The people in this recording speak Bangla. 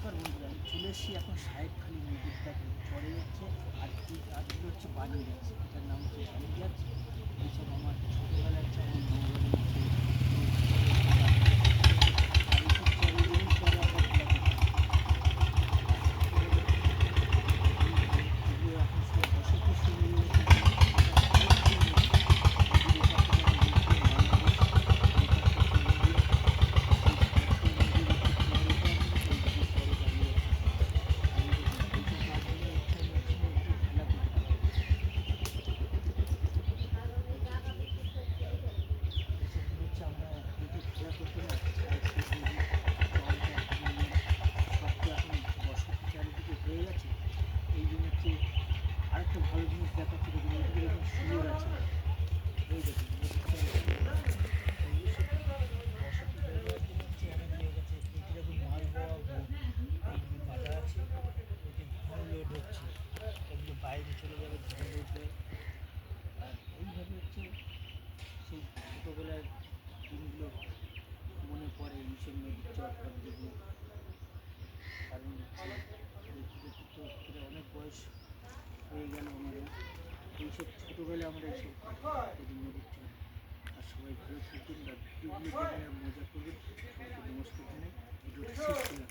নমস্কার বন্ধুরা, আমি চলে এসেছি এখন সাহেবখালী নদীর কাছে চড়ে যাচ্ছে। আর এই গাছগুলো হচ্ছে বালি গাছ, এটার নাম হচ্ছে বালি গাছ। এইসব আমার ছোটোবেলার হচ্ছে আমার নৌবাড়ি হচ্ছে আর এইসব চড়ে এবং চড়ে আমরা এগুলো এখন সব বসতি শুরু হয়ে গেছে। আমরা এই যে খেলা করতে না জলটা জমিয়ে সব তো এখন বসতি চারিদিকে হয়ে গেছে। এই জন্য হচ্ছে আরেকটা ভালো জিনিস দেখাচ্ছে, দেখুন এদিকে দেখুন শুয়োর আছে। এই দেখুন বসতি হয়ে যাওয়ার জন্য হচ্ছে অনেক লোক আছে। এদিকে দেখুন মাল দেওয়া এইগুলো বাঁধা আছে, ওইটি ধান লোড হচ্ছে, এগুলো বাইরে চলে যাবে ধান লোড হয়ে। আর এইভাবে হচ্ছে সেই ছোটোবেলার দিনগুলো মনে পড়ে এইসব নদীর চর যেগুলো। কারণ হচ্ছে দেখতে দেখতে তো প্রায় অনেক বয়স হয়ে গেল আমাদের। এইসব ছোটোবেলায় আমরা এইসব এই নদীর চর। আর সবাই ভালো থাকবেন বা ভিডিওগুলো দেখবেন আর মজা করবেন। সবাইকে নমস্কার জানাই, ভিডিওটা শেষ করলাম।